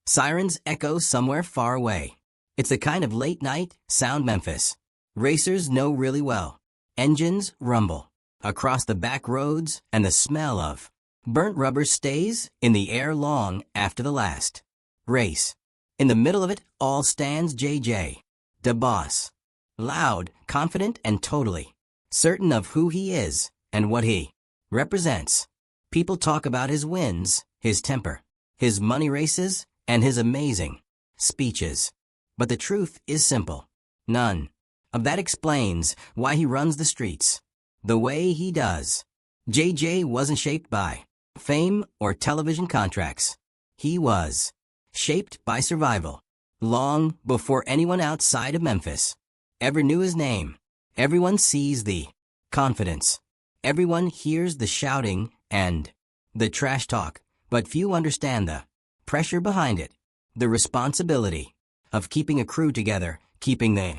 Sirens echo somewhere far away. It's the kind of late-night sound Memphis racers know really well. Engines rumble across the back roads, and the smell of burnt rubber stays in the air long after the last race. In the middle of it all stands JJ, the boss. Loud, confident, and totally certain of who he is and what he represents. People talk about his wins, his temper, his money races, and his amazing speeches. But the truth is simple. None of that explains why he runs the streets the way he does. JJ wasn't shaped by fame or television contracts. He was shaped by survival. Long before anyone outside of Memphis ever knew his name, everyone sees the confidence. Everyone hears the shouting and the trash talk, but few understand the pressure behind it, the responsibility of keeping a crew together, keeping the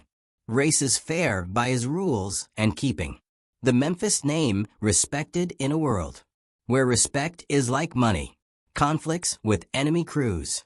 races fair by his rules, and keeping the Memphis name respected in a world where respect is like money. Conflicts with enemy crews,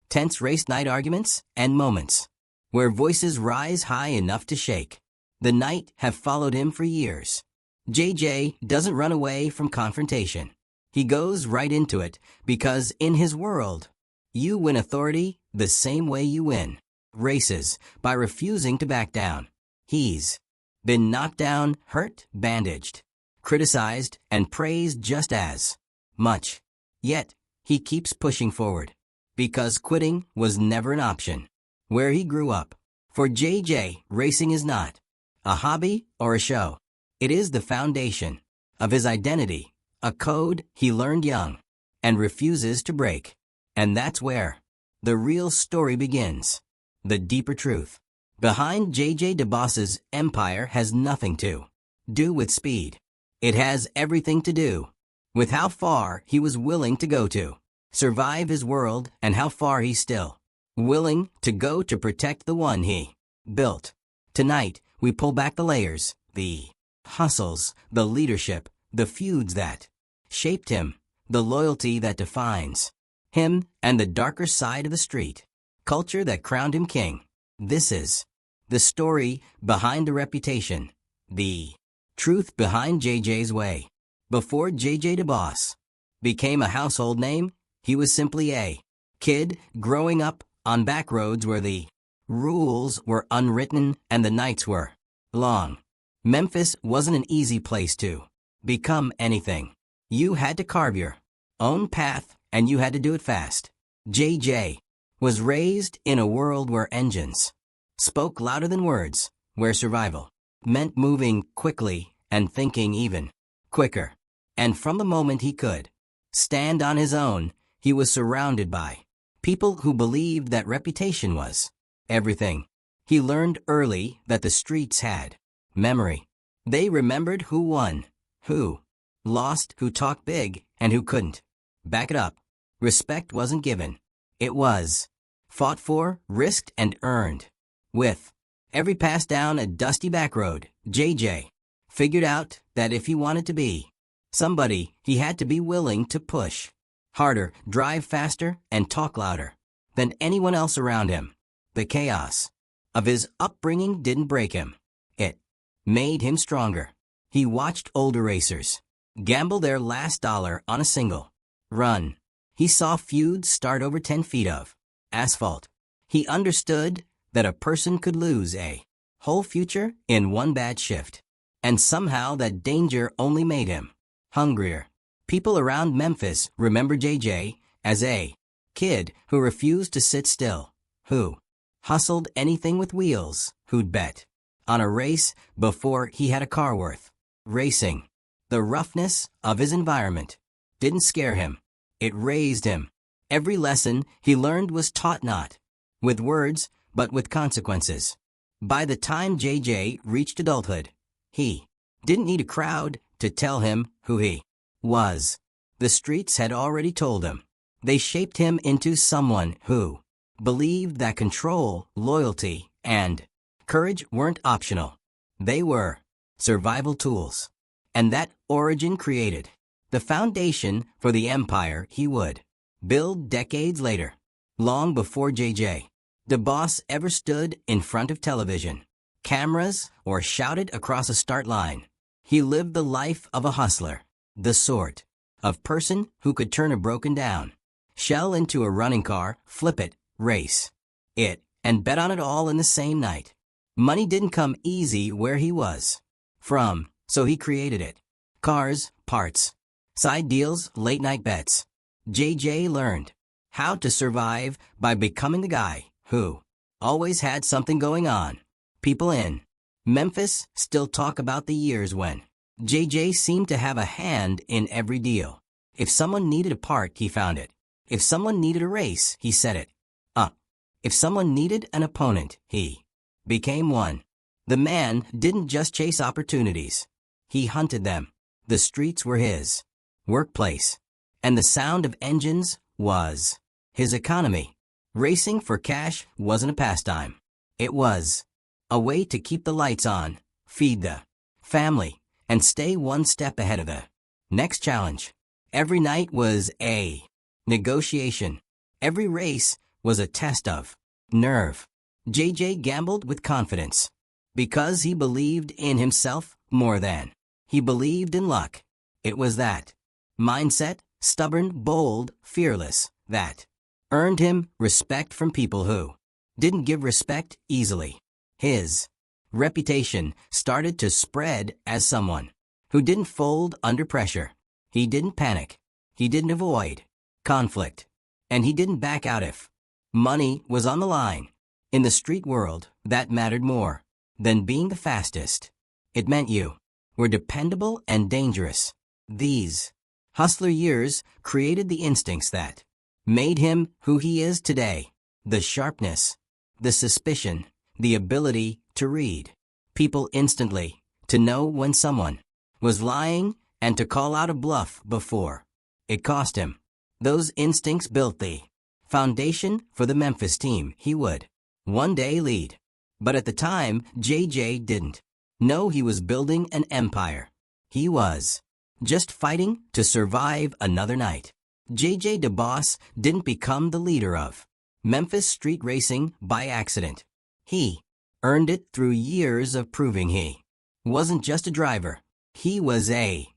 tense race night arguments, and moments where voices rise high enough to shake the night have followed him for years. JJ doesn't run away from confrontation. He goes right into it because in his world, you win authority the same way you win races, by refusing to back down. He's been knocked down, hurt, bandaged, criticized, and praised just as much. Yet, he keeps pushing forward because quitting was never an option where he grew up. For JJ, racing is not a hobby or a show. It is the foundation of his identity, a code he learned young and refuses to break. And that's where the real story begins. The deeper truth behind JJ DeBoss's empire has nothing to do with speed. It has everything to do with how far he was willing to go to survive his world and how far he's still willing to go to protect the one he built. Tonight, we pull back the layers, the hustles, the leadership, the feuds that shaped him, the loyalty that defines him, and the darker side of the street culture that crowned him king. This is the story behind the reputation, the truth behind JJ's way. Before JJ DeBoss became a household name, he was simply a kid growing up on back roads where the rules were unwritten and the nights were long. Memphis wasn't an easy place to become anything. You had to carve your own path, and you had to do it fast. JJ was raised in a world where engines spoke louder than words, where survival meant moving quickly and thinking even quicker. And from the moment he could stand on his own, he was surrounded by people who believed that reputation was everything. He learned early that the streets had memory. They remembered who won, who lost, who talked big, and who couldn't back it up. Respect wasn't given. It was fought for, risked, and earned. With every pass down a dusty back road, JJ figured out that if he wanted to be somebody, he had to be willing to push harder, drive faster, and talk louder than anyone else around him. The chaos of his upbringing didn't break him. It made him stronger. He watched older racers gamble their last dollar on a single run. He saw feuds start over 10 feet of asphalt. He understood that a person could lose a whole future in one bad shift. And somehow that danger only made him hungrier. People around Memphis remember JJ as a kid who refused to sit still, who hustled anything with wheels, who'd bet on a race before he had a car worth racing. The roughness of his environment didn't scare him. It raised him. Every lesson he learned was taught not with words, but with consequences. By the time JJ reached adulthood, he didn't need a crowd to tell him who he was. The streets had already told him. They shaped him into someone who believed that control, loyalty, and courage weren't optional. They were survival tools. And that origin created the foundation for the empire he would build decades later. Long before J.J. DeBoss ever stood in front of television, cameras, or shouted across a start line, he lived the life of a hustler, the sort of person who could turn a broken down shell into a running car, flip it, race it, and bet on it all in the same night. Money didn't come easy where he was from, so he created it. Cars, parts, side deals, late-night bets. J.J. learned how to survive by becoming the guy who always had something going on. People in Memphis still talk about the years when J.J. seemed to have a hand in every deal. If someone needed a part, he found it. If someone needed a race, he set it up. If someone needed an opponent, he became one. The man didn't just chase opportunities. He hunted them. The streets were his workplace, and the sound of engines was his economy. Racing for cash wasn't a pastime. It was a way to keep the lights on, feed the family, and stay one step ahead of the next challenge. Every night was a negotiation. Every race was a test of nerve. J.J. gambled with confidence because he believed in himself more than he believed in luck. It was that mindset, stubborn, bold, fearless, that earned him respect from people who didn't give respect easily. His reputation started to spread as someone who didn't fold under pressure. He didn't panic. He didn't avoid conflict. And he didn't back out if money was on the line. In the street world, that mattered more than being the fastest. It meant you were dependable and dangerous. These hustler years created the instincts that made him who he is today. The sharpness, the suspicion, the ability to read people instantly, to know when someone was lying, and to call out a bluff before it cost him. Those instincts built the foundation for the Memphis team he would one day lead. But at the time, J.J. didn't know he was building an empire. He was just fighting to survive another night. J.J. DeBoss didn't become the leader of Memphis street racing by accident. He earned it through years of proving he wasn't just a driver. He was a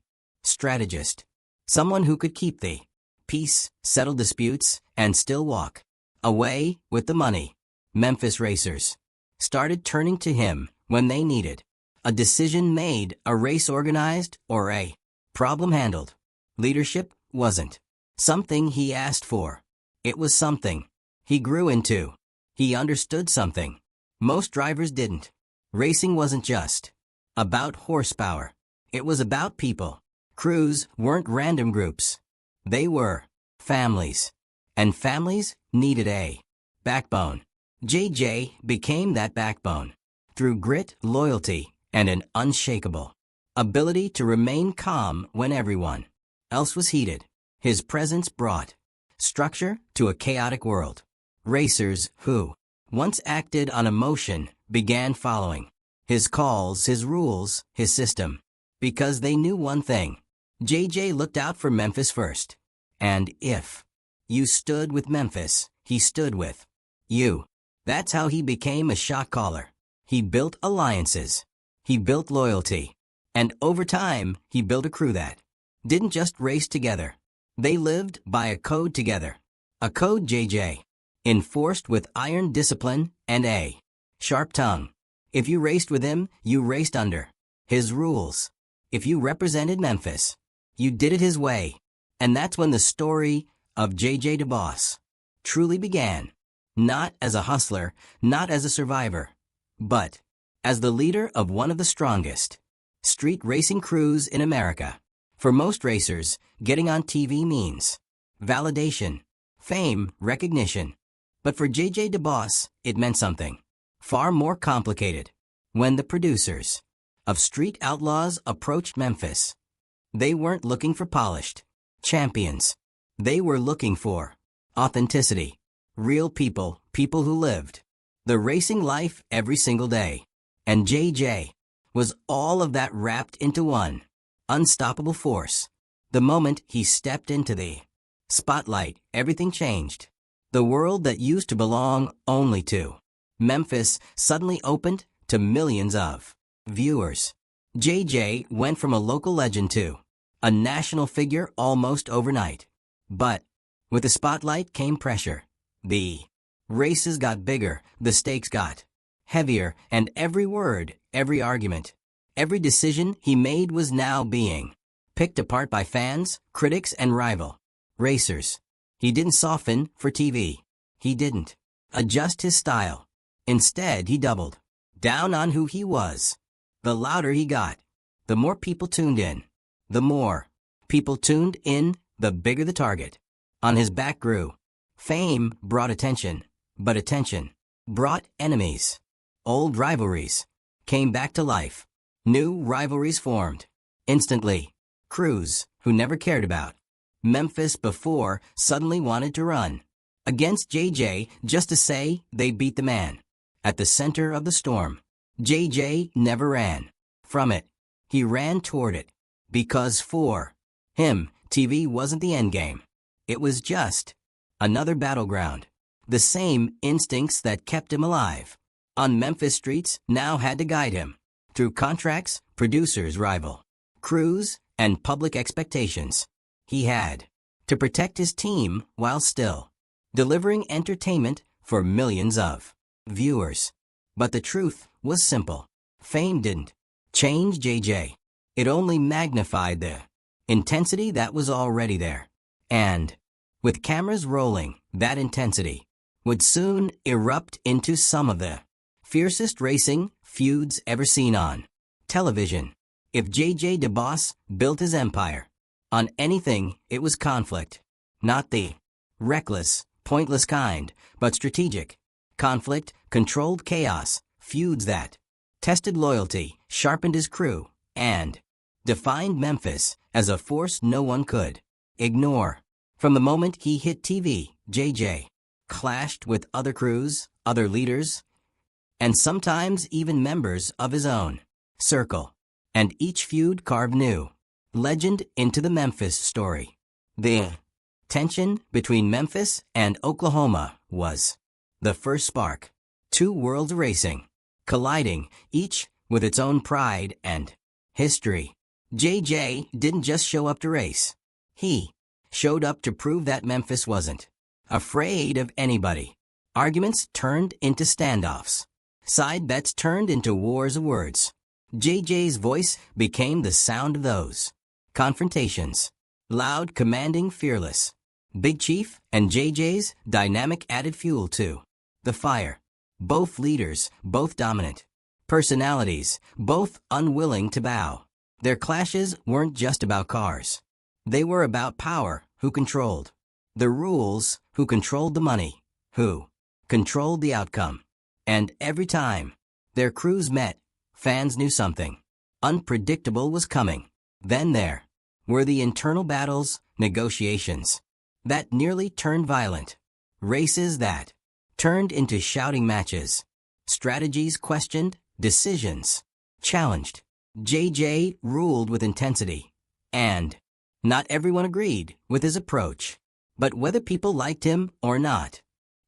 strategist, someone who could keep the peace, settle disputes, and still walk away with the money. Memphis racers started turning to him when they needed a decision made, a race organized, or a problem handled. Leadership wasn't something he asked for. It was something he grew into. He understood something most drivers didn't. Racing wasn't just about horsepower. It was about people. Crews weren't random groups. They were families. And families needed a backbone. J.J. became that backbone through grit, loyalty, and an unshakable ability to remain calm when everyone else was heated. His presence brought structure to a chaotic world. Racers who once acted on emotion began following his calls, his rules, his system, because they knew one thing. J.J. looked out for Memphis first. And if you stood with Memphis, he stood with you. That's how he became a shot caller. He built alliances. He built loyalty. And over time, he built a crew that didn't just race together. They lived by a code together. A code J.J. enforced with iron discipline and a sharp tongue. If you raced with him, you raced under his rules. If you represented Memphis, you did it his way. And that's when the story of J.J. DeBoss truly began. Not as a hustler, not as a survivor, but as the leader of one of the strongest street racing crews in America. For most racers, getting on TV means validation, fame, recognition. But for J.J. DeBoss, it meant something far more complicated. When the producers of Street Outlaws approached Memphis, they weren't looking for polished champions. They were looking for authenticity. Real people, people who lived the racing life every single day. And J.J. was all of that wrapped into one unstoppable force. The moment he stepped into the spotlight, everything changed. The world that used to belong only to Memphis suddenly opened to millions of viewers. JJ went from a local legend to a national figure almost overnight. But with the spotlight came pressure. The races got bigger, the stakes got heavier, and every word, every argument, every decision he made was now being picked apart by fans, critics, and rival racers. He didn't soften for TV. He didn't adjust his style. Instead, he doubled down on who he was. The louder he got, the more people tuned in. The more people tuned in, the bigger the target on his back grew. Fame brought attention, but attention brought enemies. Old rivalries came back to life. New rivalries formed. Instantly, crews who never cared about Memphis before suddenly wanted to run against JJ just to say they beat the man. At the center of the storm, JJ never ran from it. He ran toward it. Because for him, TV wasn't the endgame. It was just another battleground. The same instincts that kept him alive on Memphis streets now had to guide him through contracts, producers, rival crews, and public expectations. He had to protect his team while still delivering entertainment for millions of viewers. But the truth was simple. Fame didn't change JJ. It only magnified the intensity that was already there. And with cameras rolling, that intensity would soon erupt into some of the fiercest racing feuds ever seen on television. If JJ DeBoss built his empire on anything, it was conflict. Not the reckless, pointless kind, but strategic conflict, controlled chaos, feuds that tested loyalty, sharpened his crew, and defined Memphis as a force no one could ignore. From the moment he hit TV, JJ clashed with other crews, other leaders, and sometimes even members of his own circle. And each feud carved new legend into the Memphis story. The tension between Memphis and Oklahoma was the first spark. Two worlds racing, colliding, each with its own pride and history. JJ didn't just show up to race. He showed up to prove that Memphis wasn't afraid of anybody. Arguments turned into standoffs. Side bets turned into wars of words. JJ's voice became the sound of those confrontations. Loud, commanding, fearless. Big Chief and JJ's dynamic added fuel to the fire. Both leaders, both dominant personalities, both unwilling to bow. Their clashes weren't just about cars. They were about power, who controlled the rules, who controlled the money, who controlled the outcome. And every time their crews met, fans knew something unpredictable was coming. Then there were the internal battles, negotiations that nearly turned violent, races that turned into shouting matches, strategies questioned, decisions challenged. JJ ruled with intensity, and not everyone agreed with his approach. But whether people liked him or not,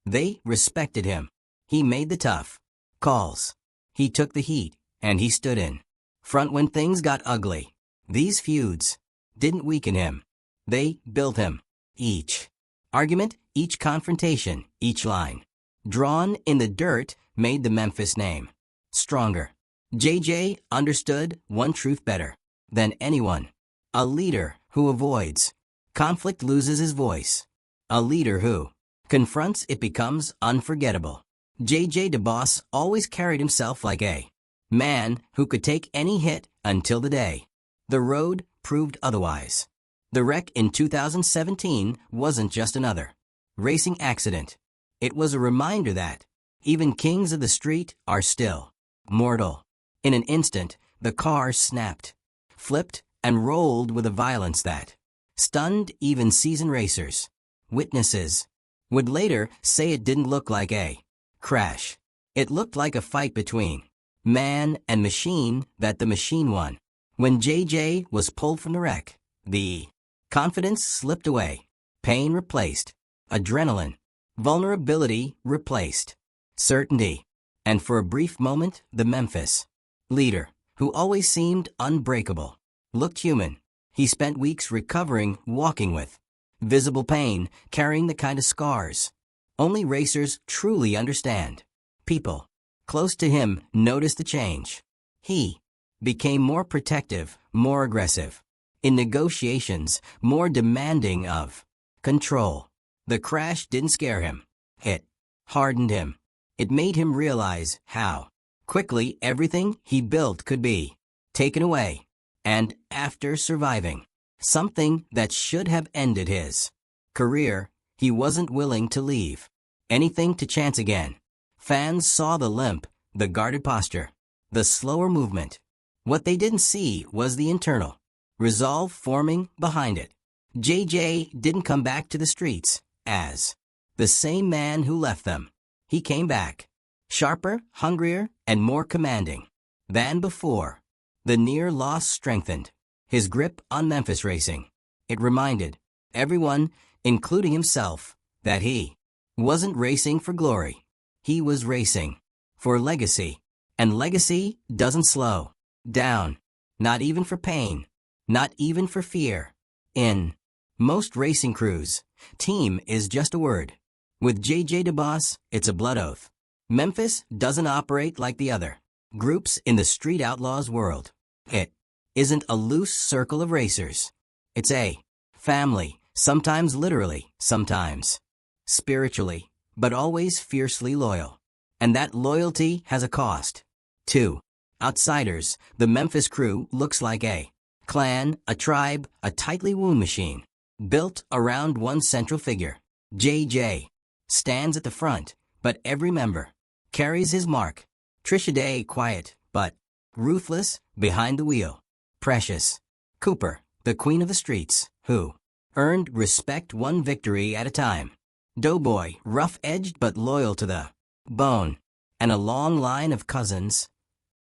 they respected him. He made the tough calls. He took the heat, and he stood in front when things got ugly. These feuds didn't weaken him. They built him. Each argument, each confrontation, each line drawn in the dirt made the Memphis name stronger. JJ understood one truth better than anyone. A leader who avoids conflict loses his voice. A leader who confronts it becomes unforgettable. JJ DeBoss always carried himself like a man who could take any hit until the day the road proved otherwise. The wreck in 2017 wasn't just another racing accident. It was a reminder that even kings of the street are still mortal. In an instant, the car snapped, flipped, and rolled with a violence that stunned even seasoned racers. Witnesses would later say it didn't look like a crash. It looked like a fight between man and machine that the machine won. When JJ was pulled from the wreck, the confidence slipped away. Pain replaced adrenaline. Vulnerability replaced certainty. And for a brief moment, the Memphis leader, who always seemed unbreakable, looked human. He spent weeks recovering, walking with visible pain, carrying the kind of scars only racers truly understand. People close to him noticed the change. He became more protective, more aggressive. In negotiations, more demanding of control. The crash didn't scare him. It hardened him. It made him realize how quickly everything he built could be taken away. And after surviving something that should have ended his career, he wasn't willing to leave anything to chance again. Fans saw the limp, the guarded posture, the slower movement. What they didn't see was the internal resolve forming behind it. JJ didn't come back to the streets as the same man who left them. He came back, sharper, hungrier, and more commanding than before. The near loss strengthened his grip on Memphis racing. It reminded everyone, including himself, that he wasn't racing for glory. He was racing for legacy. And legacy doesn't slow down. Not even for pain. Not even for fear. In most racing crews, team is just a word. With JJ DeBoss, it's a blood oath. Memphis doesn't operate like the other groups in the Street Outlaws world. It isn't a loose circle of racers. It's a family, sometimes literally, sometimes spiritually, but always fiercely loyal. And that loyalty has a cost. To outsiders, the Memphis crew looks like a clan, a tribe, a tightly wound machine, built around one central figure. JJ stands at the front, but every member carries his mark. Trisha Day, quiet, but ruthless, behind the wheel. Precious Cooper, the queen of the streets, who earned respect one victory at a time. Doughboy, rough-edged but loyal to the bone. And a long line of cousins,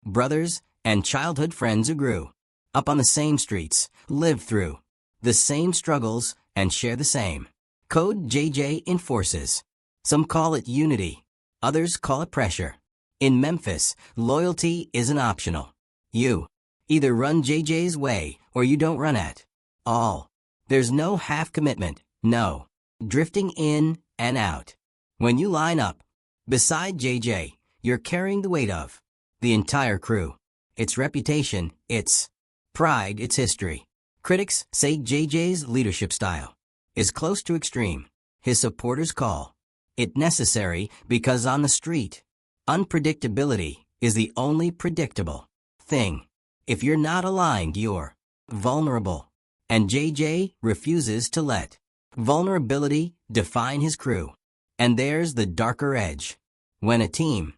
brothers, and childhood friends who grew up on the same streets, lived through the same struggles, and share the same code JJ enforces. Some call it unity, others call it pressure. In Memphis, loyalty isn't optional. You either run JJ's way or you don't run at all. There's no half commitment, no drifting in and out. When you line up beside JJ, you're carrying the weight of the entire crew. Its reputation, its pride, its history. Critics say JJ's leadership style is close to extreme. His supporters call it necessary because on the street, unpredictability is the only predictable thing. If you're not aligned, you're vulnerable. And JJ refuses to let vulnerability define his crew. And there's the darker edge. When a team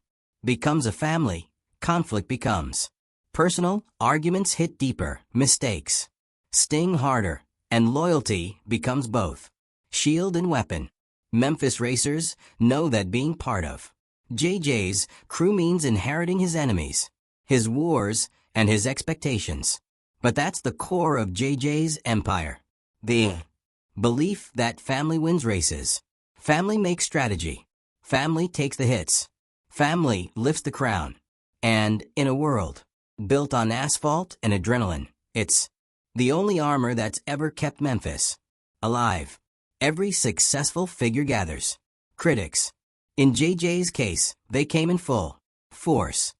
becomes a family, conflict becomes personal, arguments hit deeper, mistakes sting harder, and loyalty becomes both shield and weapon. Memphis racers know that being part of JJ's crew means inheriting his enemies, his wars, and his expectations. But that's the core of JJ's empire. The belief that family wins races. Family makes strategy. Family takes the hits. Family lifts the crown. And in a world built on asphalt and adrenaline, it's the only armor that's ever kept Memphis alive. Every successful figure gathers critics. In JJ's case, they came in full force.